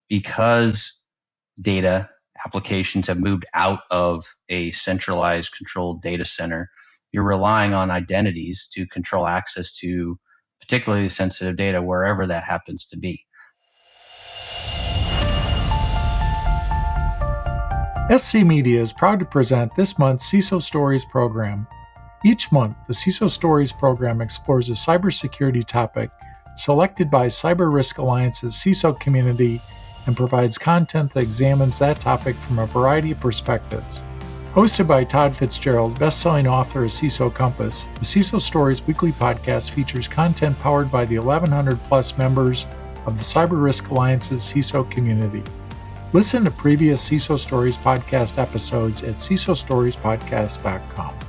because data applications have moved out of a centralized controlled data center, you're relying on identities to control access to particularly sensitive data wherever that happens to be. SC Media is proud to present this month's CISO Stories program. Each month, the CISO Stories program explores a cybersecurity topic selected by Cyber Risk Alliance's CISO community and provides content that examines that topic from a variety of perspectives. Hosted by Todd Fitzgerald, best-selling author of CISO Compass, the CISO Stories weekly podcast features content powered by the 1,100-plus members of the Cyber Risk Alliance's CISO community. Listen to previous CISO Stories podcast episodes at CISOstoriespodcast.com.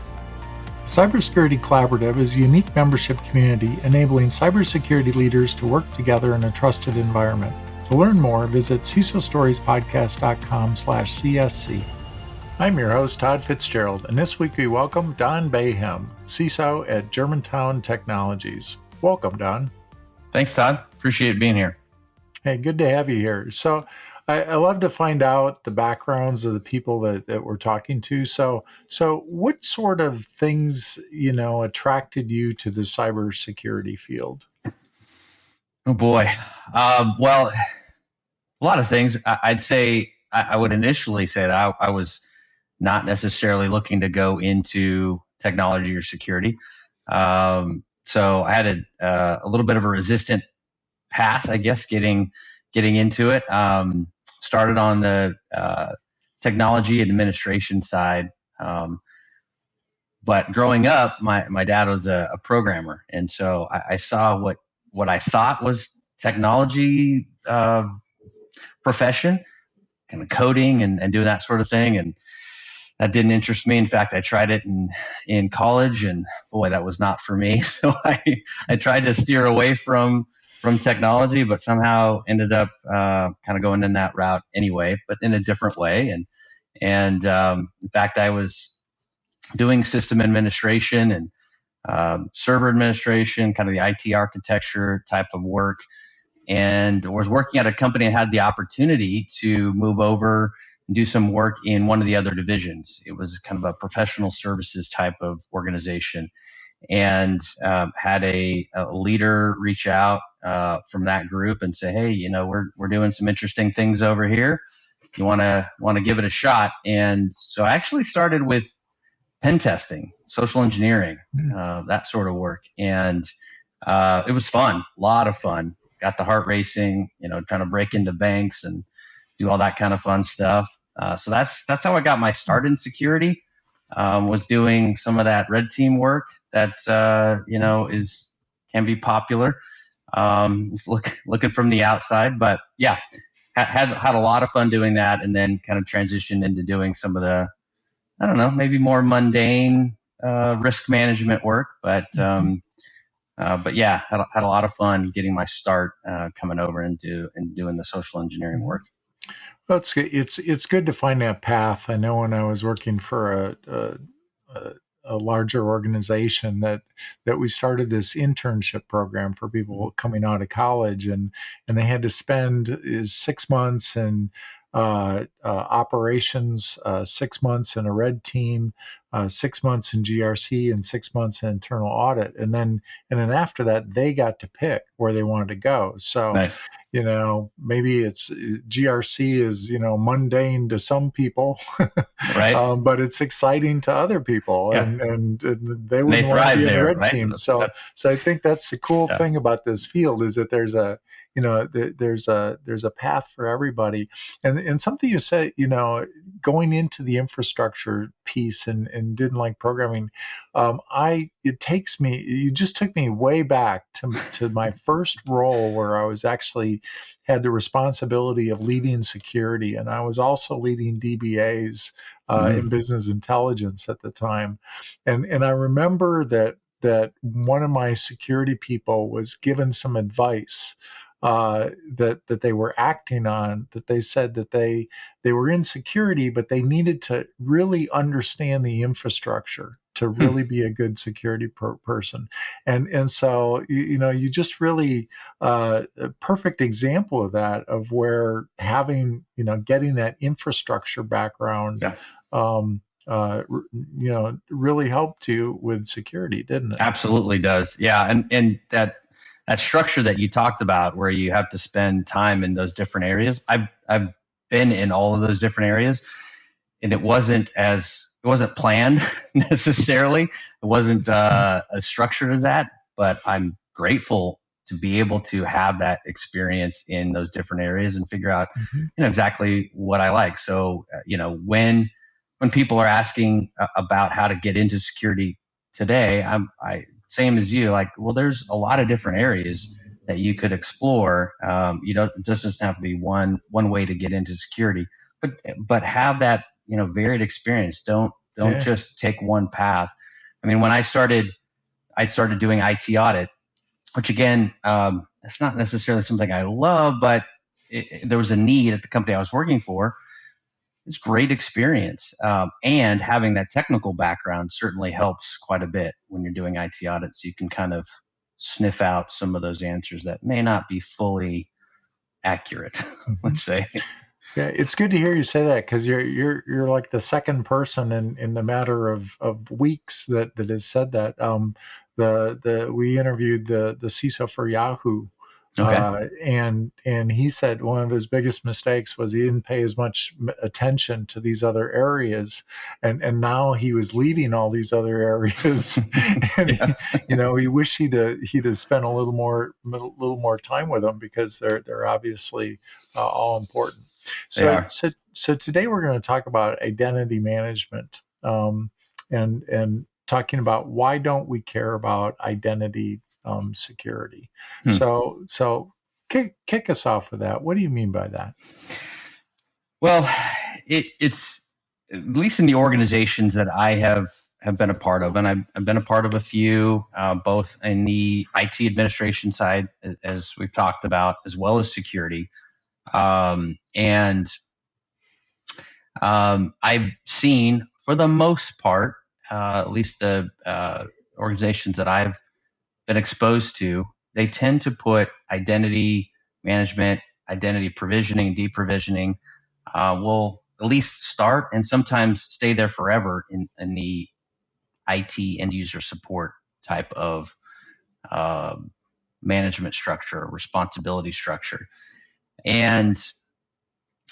Cybersecurity Collaborative is a unique membership community enabling cybersecurity leaders to work together in a trusted environment. To learn more, visit CISOstoriespodcast.com/CSC. I'm your host, Todd Fitzgerald, and this week we welcome Don Baham, CISO at Germantown Technologies. Welcome, Don. Thanks, Todd. Appreciate being here. Hey, good to have you here. So I love to find out the backgrounds of the people that we're talking to. So what sort of things, attracted you to the cybersecurity field? Oh, boy. Well, a lot of things. I'd say I would initially say that I was not necessarily looking to go into technology or security. So I had a little bit of a resistant path, I guess, getting into it. Started on the technology administration side. But growing up, my dad was a programmer. And so I saw what I thought was technology profession, kind of coding and doing that sort of thing. And that didn't interest me. In fact, I tried it in college, and boy, that was not for me. So I tried to steer away from technology, but somehow ended up kind of going in that route anyway, but in a different way. And in fact, I was doing system administration and server administration, kind of the IT architecture type of work, and was working at a company that had the opportunity to move over and do some work in one of the other divisions. It was kind of a professional services type of organization, and had a leader reach out from that group and say, "Hey, we're doing some interesting things over here. You want to give it a shot?" And so I actually started with pen testing, social engineering, that sort of work, and it was fun, a lot of fun. Got the heart racing, trying to break into banks and do all that kind of fun stuff. So that's how I got my start in security. Was doing some of that red team work that can be popular. Looking from the outside, but yeah, had a lot of fun doing that, and then kind of transitioned into doing some of the, I don't know, maybe more mundane risk management work, but yeah, had a lot of fun getting my start coming over and doing the social engineering work. Well, it's good to find that path. I know when I was working for a larger organization that we started this internship program for people coming out of college, and they had to spend 6 months in operations, 6 months in a red team, 6 months in GRC, and 6 months in internal audit, and then after that they got to pick where they wanted to go. So nice. Maybe it's GRC is mundane to some people, right? But it's exciting to other people, yeah. and they wouldn't want to be in the red team. So I think that's the cool thing about this field, is that there's a there's a path for everybody. And something you said, going into the infrastructure piece and didn't like programming, you just took me way back to my first role, where I was actually had the responsibility of leading security, and I was also leading DBAs in business intelligence at the time. And I remember that one of my security people was given some advice that they were acting on, that they said that they were in security, but they needed to really understand the infrastructure to really be a good security person. And so, you just really, a perfect example of that, of where having, getting that infrastructure background, Yeah. really helped you with security, didn't it? Absolutely does. Yeah. And that structure that you talked about, where you have to spend time in those different areas, I've been in all of those different areas, and it wasn't planned necessarily. It wasn't as structured as that, but I'm grateful to be able to have that experience in those different areas and figure out, Mm-hmm. exactly what I like. So, when people are asking about how to get into security today, I same as you, like, well, there's a lot of different areas that you could explore. It doesn't have to be one way to get into security, but have that, varied experience. Don't Yeah. just take one path. I mean, when I started doing IT audit, which again, it's not necessarily something I love, but there was a need at the company I was working for. It's great experience, and having that technical background certainly helps quite a bit when you're doing IT audits. You can kind of sniff out some of those answers that may not be fully accurate. Mm-hmm. Let's say. Yeah, it's good to hear you say that, because you're like the second person in the matter of weeks that has said that. We interviewed the CISO for Yahoo, Okay. and he said one of his biggest mistakes was he didn't pay as much attention to these other areas, and now he was leading all these other areas, and he wished he'd have spent a little more time with them, because they're obviously all important. They So, are. so today we're going to talk about identity management, and talking about why don't we care about identity security. So kick us off with that. What do you mean by that? Well, it's at least in the organizations that I have been a part of, and I've been a part of a few, both in the IT administration side, as we've talked about, as well as security. And I've seen, for the most part, at least the organizations that I've been exposed to, they tend to put identity management, identity provisioning, deprovisioning, will at least start and sometimes stay there forever in the IT end user support type of management structure, responsibility structure. And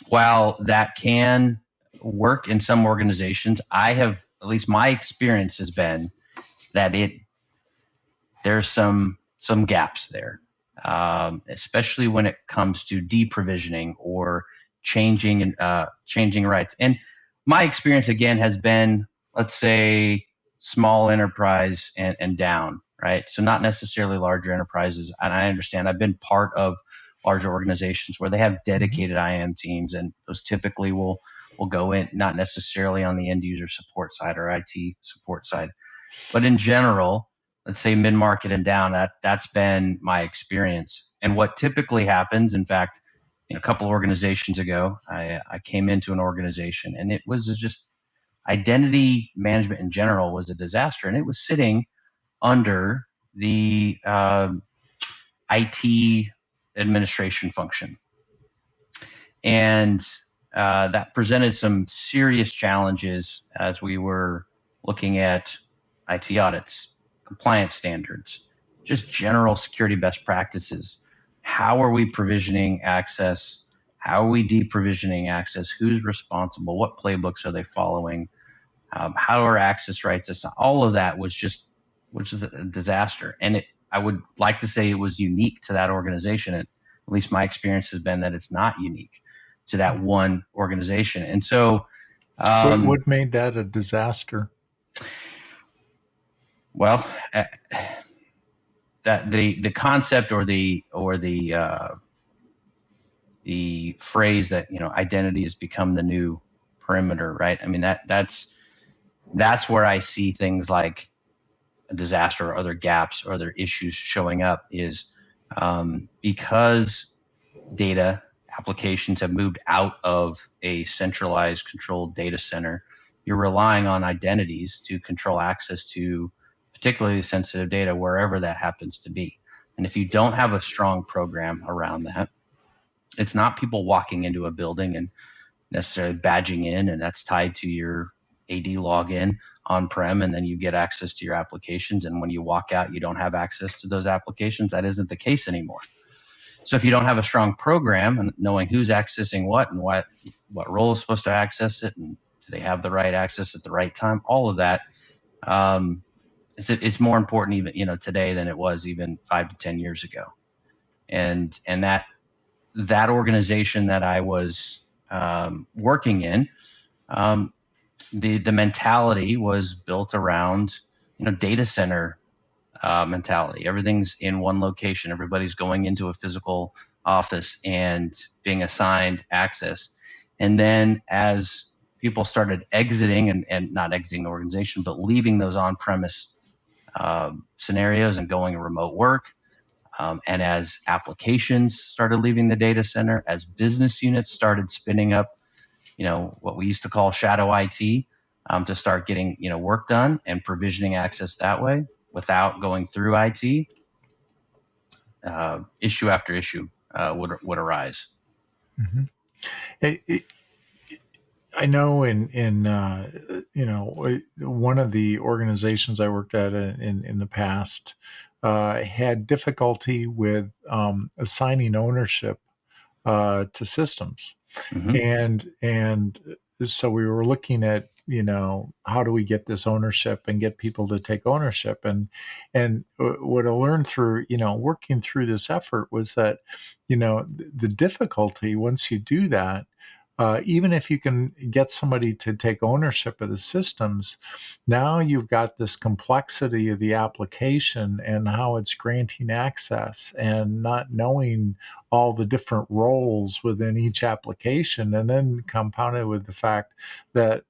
while that can work in some organizations, at least my experience has been that there's some gaps there, especially when it comes to deprovisioning or changing rights. And my experience again has been, let's say, small enterprise and down, right? So not necessarily larger enterprises. And I understand, I've been part of larger organizations where they have dedicated IAM teams, and those typically will go in, not necessarily on the end user support side or IT support side, but in general, let's say mid-market and down, that's been my experience. And what typically happens, in fact, a couple of organizations ago, I came into an organization, and it was just identity management in general was a disaster, and it was sitting under the IT administration function. And that presented some serious challenges as we were looking at IT audits, compliance standards, just general security best practices. How are we provisioning access? How are we deprovisioning access? Who's responsible? What playbooks are they following? How are access rights assigned? All of that was a disaster. And I would like to say it was unique to that organization. And at least my experience has been that it's not unique to that one organization. And so, What made that a disaster? Well, that the concept or the phrase that identity has become the new perimeter, right? I mean that's where I see things like a disaster or other gaps or other issues showing up, is because data applications have moved out of a centralized controlled data center, you're relying on identities to control access to particularly sensitive data wherever that happens to be. And if you don't have a strong program around that, it's not people walking into a building and necessarily badging in, and that's tied to your AD login on-prem, and then you get access to your applications. And when you walk out, you don't have access to those applications. That isn't the case anymore. So if you don't have a strong program and knowing who's accessing what and what role is supposed to access it, and do they have the right access at the right time, all of that, it's more important even today than it was even 5 to 10 years ago. And that organization that I was working in, the mentality was built around data center mentality. Everything's in one location. Everybody's going into a physical office and being assigned access. And then as people started exiting and not exiting the organization, but leaving those on-premise scenarios and going remote work, and as applications started leaving the data center, as business units started spinning up, what we used to call shadow IT, to start getting work done and provisioning access that way without going through IT, issue after issue would arise. Mm-hmm. I know in one of the organizations I worked at in the past had difficulty with assigning ownership to systems, Mm-hmm. and so we were looking at how do we get this ownership and get people to take ownership, and what I learned through working through this effort was that the difficulty once you do that. Even if you can get somebody to take ownership of the systems, now you've got this complexity of the application and how it's granting access and not knowing all the different roles within each application, and then compounded with the fact that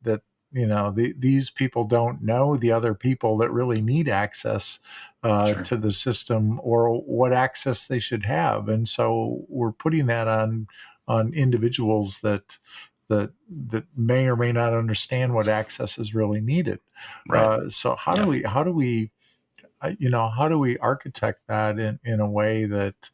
these people don't know the other people that really need access Sure. to the system or what access they should have. And so we're putting that on individuals that may or may not understand what access is really needed. Right. So how do we architect that in a way that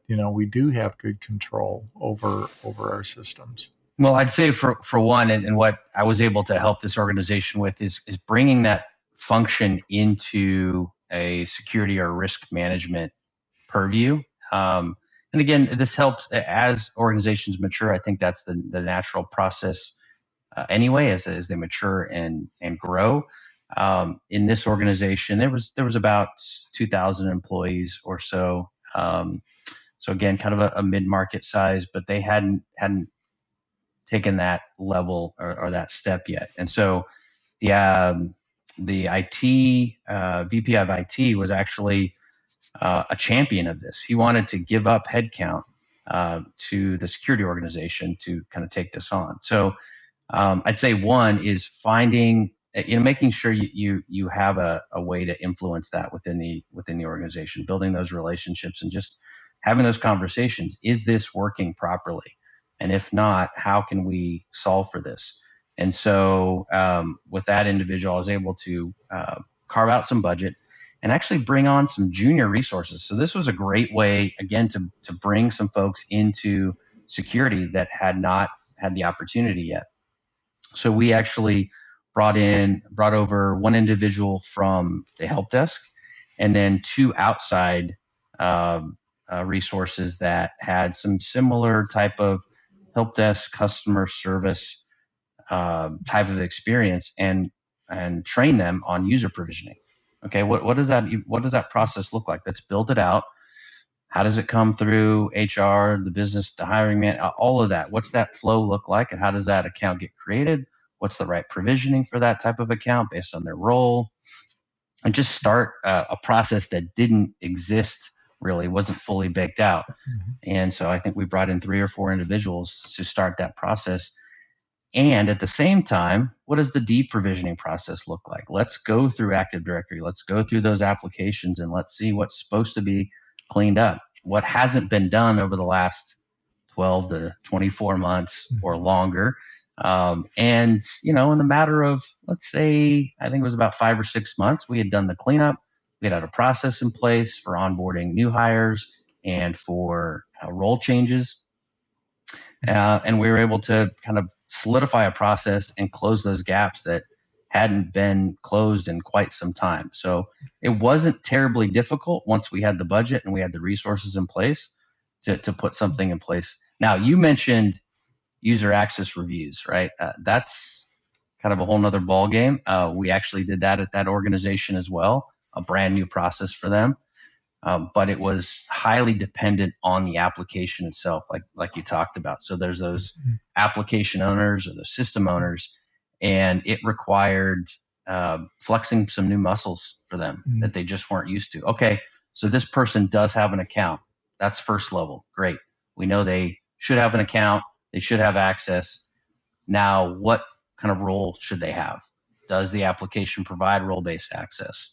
we do have good control over our systems? Well, I'd say for one, and what I was able to help this organization with is bringing that function into a security or risk management purview. And again, this helps as organizations mature. I think that's the natural process anyway, as they mature and grow. In this organization, there was about 2,000 employees or so. So again, kind of a mid-market size, but they hadn't taken that level or that step yet. And so the IT VP of IT was actually a champion of this. He wanted to give up headcount to the security organization to kind of take this on. So I'd say one is finding, making sure you have a way to influence that within the organization, building those relationships and just having those conversations. Is this working properly? And if not, how can we solve for this? And so with that individual, I was able to carve out some budget and actually bring on some junior resources. So this was a great way, again, to bring some folks into security that had not had the opportunity yet. So we actually brought over one individual from the help desk, and then two outside resources that had some similar type of help desk customer service type of experience, and train them on user provisioning. Okay, what does that process look like? Let's build it out. How does it come through HR, the business, the hiring man, all of that? What's that flow look like, and how does that account get created? What's the right provisioning for that type of account based on their role? And just start a process that didn't exist, really wasn't fully baked out. Mm-hmm. And so I think we brought in 3 or 4 individuals to start that process. And at the same time, what does the deprovisioning process look like? Let's go through Active Directory. Let's go through those applications and let's see what's supposed to be cleaned up. What hasn't been done over the last 12 to 24 months or longer. And, in the matter of, let's say, I think it was about 5 or 6 months, we had done the cleanup. We had a process in place for onboarding new hires and for role changes. And we were able to kind of solidify a process and close those gaps that hadn't been closed in quite some time. So it wasn't terribly difficult once we had the budget and we had the resources in place to put something in place. Now, you mentioned user access reviews, right? That's kind of a whole nother ball game. We actually did that at that organization as well, a brand new process for them. But it was highly dependent on the application itself, like you talked about. So there's those application owners or the system owners, and it required flexing some new muscles for them that they just weren't used to. Okay, so this person does have an account. That's first level. Great. We know they should have an account. They should have access. Now, what kind of role should they have? Does the application provide role-based access?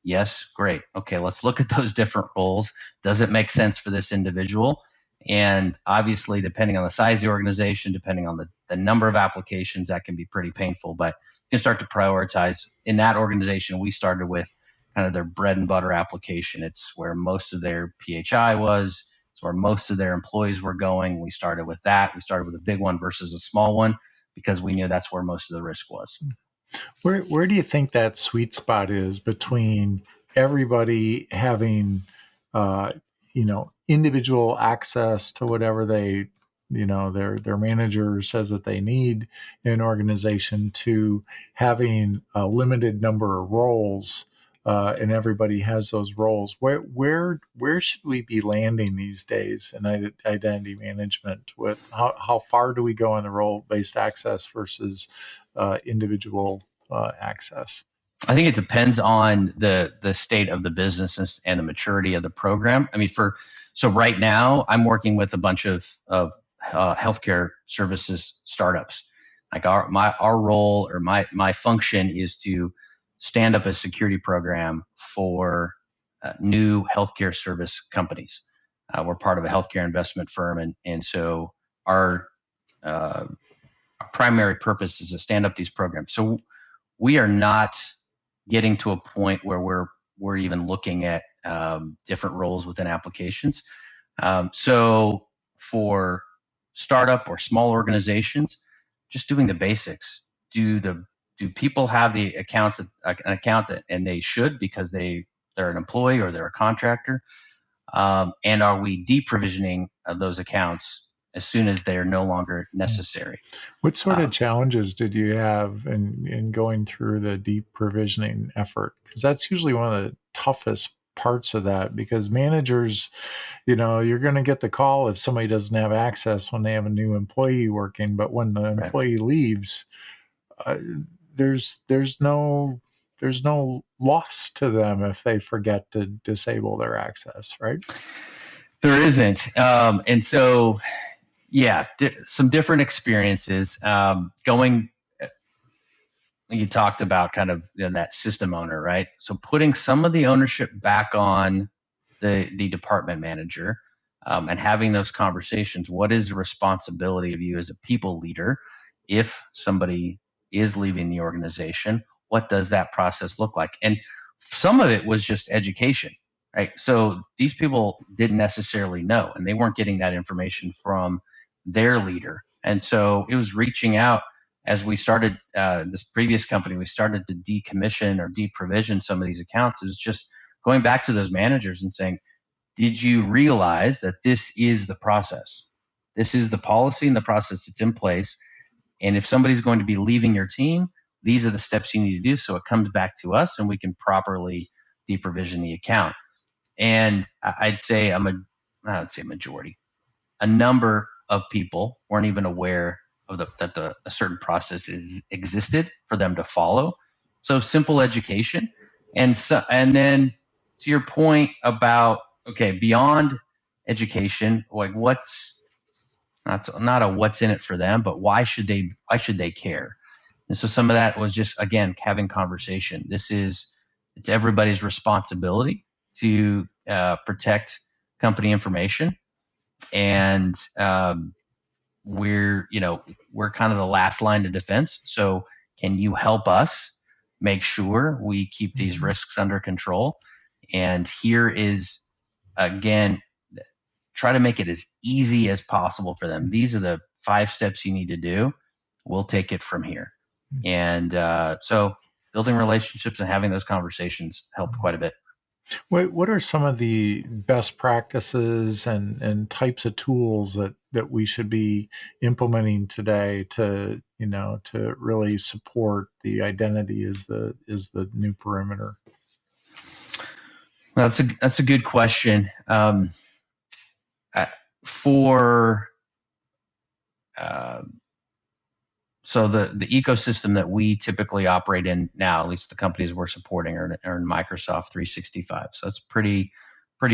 Yes, great. Okay, let's look at those different roles. Does it make sense for this individual? And obviously, depending on the size of the organization, depending on the number of applications, that can be pretty painful. But you can start to prioritize. In that organization, we started with kind of their bread and butter application. It's where most of their PHI was. It's where most of their employees were going. We started with that. We started with a big one versus a small one because we knew that's where most of the risk was. Where do you think that sweet spot is between everybody having, individual access to whatever they, their manager says that they need in an organization, to having a limited number of roles, and everybody has those roles? Where should we be landing these days in identity management? With how far do we go on the role-based access versus individual access? I think it depends on the state of the business and the maturity of the program. I mean, so right now I'm working with a bunch of healthcare services startups. Like our role or my function is to stand up a security program for new healthcare service companies. We're part of a healthcare investment firm, and so our primary purpose is to stand up these programs. So we are not getting to a point where we're even looking at different roles within applications. So for startup or small organizations, just doing the basics. Do people have the an account and they should, because they're an employee or they're a contractor? And are we deprovisioning those accounts as soon as they are no longer necessary? What sort of challenges did you have in going through the deprovisioning effort? Because that's usually one of the toughest parts of that, because managers, you're going to get the call if somebody doesn't have access when they have a new employee working, but when the employee leaves, there's no loss to them if they forget to disable their access, right? There isn't. And so, some different experiences. You talked about kind of that system owner, right? So putting some of the ownership back on the department manager, and having those conversations. What is the responsibility of you as a people leader if somebody is leaving the organization? What does that process look like? And some of it was just education, right? So these people didn't necessarily know, and they weren't getting that information from their leader. And so it was reaching out. As we started this previous company, we started to decommission or deprovision some of these accounts. It was just going back to those managers and saying, did you realize that this is the process? This is the policy and the process that's in place. And if somebody's going to be leaving your team, these are the steps you need to do. So it comes back to us and we can properly deprovision the account. And I'd say a majority, a number of people weren't even aware of that a certain process existed for them to follow. So simple education. And then to your point about, okay, beyond education, like what's not a what's in it for them, but why should they care? And so some of that was just, again, having conversation. It's everybody's responsibility to protect company information. And we're kind of the last line of defense. So can you help us make sure we keep these risks under control? And here is, again, try to make it as easy as possible for them. These are the 5 steps you need to do. We'll take it from here. And so building relationships and having those conversations helped quite a bit. What are some of the best practices and types of tools that we should be implementing today to really support the identity as the new perimeter? That's a good question. So the ecosystem that we typically operate in now, at least the companies we're supporting, are in Microsoft 365. So it's pretty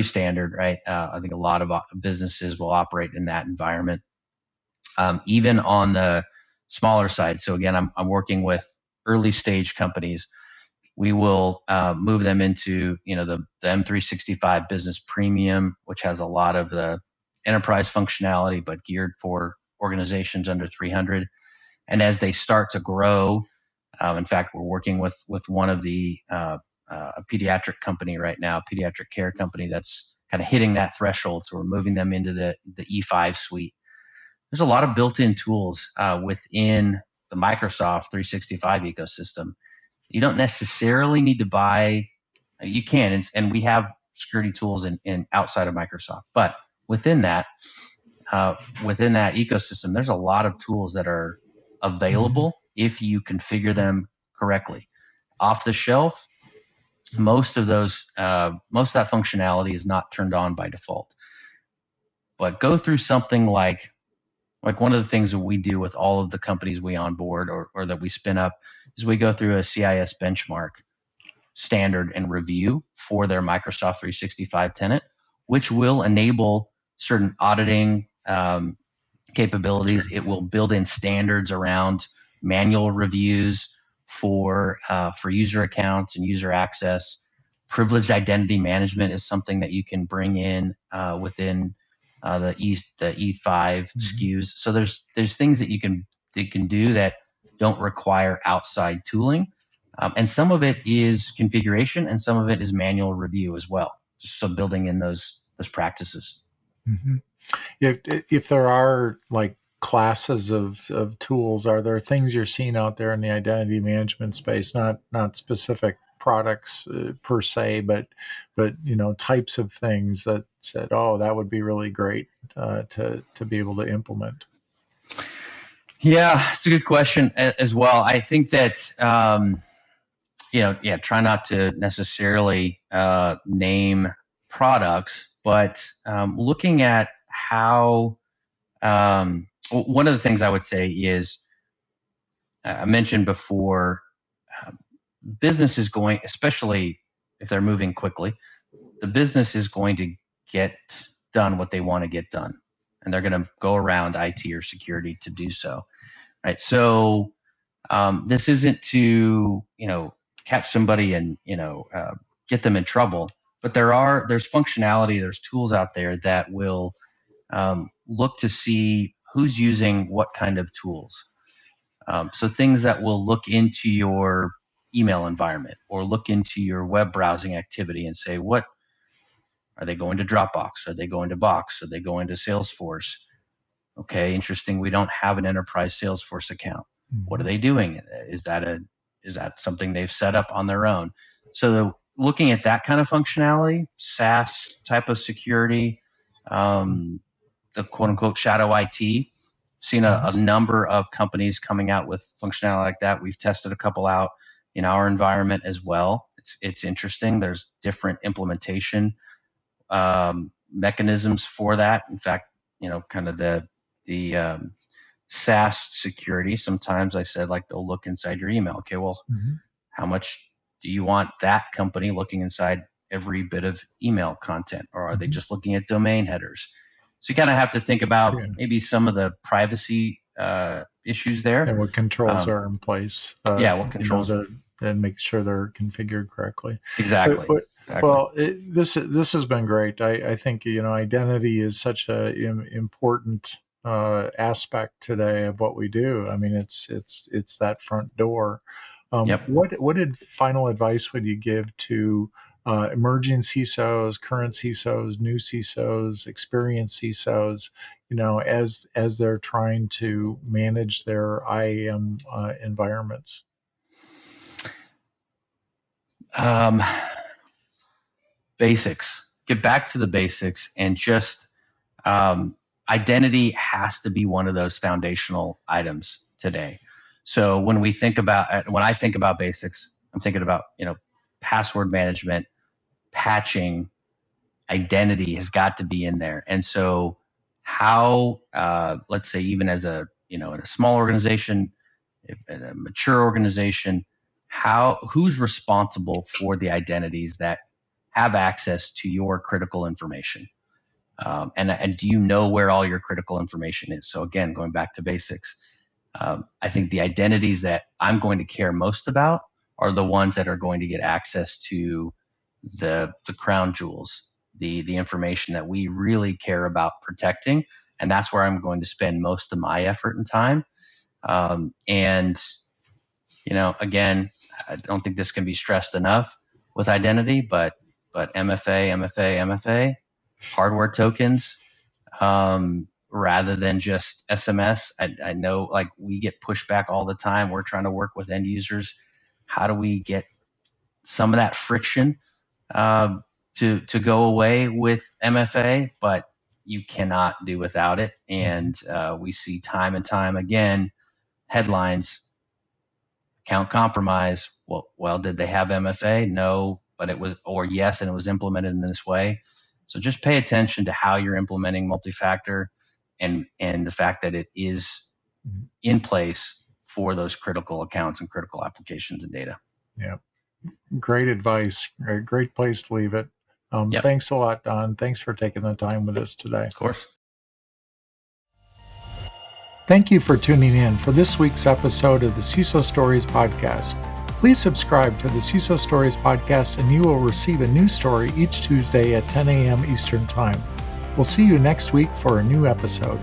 standard, right? I think a lot of businesses will operate in that environment. Even on the smaller side. So again, I'm working with early stage companies. We will move them into the M365 Business Premium, which has a lot of the enterprise functionality, but geared for organizations under 300. And as they start to grow, in fact, we're working with one of the a pediatric company right now, pediatric care company that's kind of hitting that threshold. So we're moving them into the E5 suite. There's a lot of built-in tools within the Microsoft 365 ecosystem. You don't necessarily need to buy. You can, and we have security tools in outside of Microsoft, but within that ecosystem, there's a lot of tools that are available if you configure them correctly. Off the shelf, most of that functionality is not turned on by default. But go through something like one of the things that we do with all of the companies we onboard or that we spin up is we go through a CIS benchmark standard and review for their Microsoft 365 tenant, which will enable certain auditing capabilities. It will build in standards around manual reviews for user accounts and user access. Privileged identity management is something that you can bring in within the E5 SKUs. So there's things that you can do that don't require outside tooling, and some of it is configuration, and some of it is manual review as well. So building in those practices. Mm-hmm. If there are like classes of tools, are there things you're seeing out there in the identity management space, not specific products per se, but types of things that said, oh, that would be really great to be able to implement? Yeah, it's a good question as well. I think that try not to necessarily name products, but looking at how one of the things I would say is, I mentioned before, business is going, especially if they're moving quickly, the business is going to get done what they want to get done, and they're going to go around IT or security to do so, right? So this isn't to catch somebody and get them in trouble, but there's functionality, there's tools out there that will look to see who's using what kind of tools. So things that will look into your email environment or look into your web browsing activity and say, what are they going to Dropbox? Are they going to Box? Are they going to Salesforce? Okay, interesting. We don't have an enterprise Salesforce account. What are they doing? Is that something they've set up on their own? So looking at that kind of functionality, SaaS type of security, the quote unquote shadow IT, seen a number of companies coming out with functionality like that. We've tested a couple out in our environment as well. It's interesting. There's different implementation mechanisms for that. In fact, kind of the SaaS security, sometimes I said, like, they'll look inside your email. Okay, well, how much do you want that company looking inside every bit of email content? Or are they just looking at domain headers? So you kind of have to think about maybe some of the privacy issues there. And what controls are in place. What controls and make sure they're configured correctly. Exactly. Exactly. Well, this has been great. I think identity is such a important aspect today of what we do. I mean, it's that front door. Yep. What final advice would you give to emerging CISOs, current CISOs, new CISOs, experienced CISOs, as they're trying to manage their IAM environments? Basics. Get back to the basics, and just identity has to be one of those foundational items today. So when I think about basics, I'm thinking about password management, patching, identity has got to be in there. And so how, let's say, even as in a small organization, if in a mature organization, who's responsible for the identities that have access to your critical information? And do you know where all your critical information is? So again, going back to basics, I think the identities that I'm going to care most about are the ones that are going to get access to the crown jewels, the information that we really care about protecting. And that's where I'm going to spend most of my effort and time. And again, I don't think this can be stressed enough with identity, but MFA, hardware tokens, rather than just SMS. I know, like, we get pushback all the time. We're trying to work with end users. How do we get some of that friction to go away with MFA? But you cannot do without it. And we see time and time again headlines: account compromise. Well, did they have MFA? No, but it was, or yes, and it was implemented in this way. So just pay attention to how you're implementing multi-factor and the fact that it is in place for those critical accounts and critical applications and data. Yeah. Great advice. A great place to leave it. Yep. Thanks a lot, Don. Thanks for taking the time with us today. Of course. Thank you for tuning in for this week's episode of the CISO Stories podcast. Please subscribe to the CISO Stories podcast and you will receive a new story each Tuesday at 10 a.m. Eastern Time. We'll see you next week for a new episode.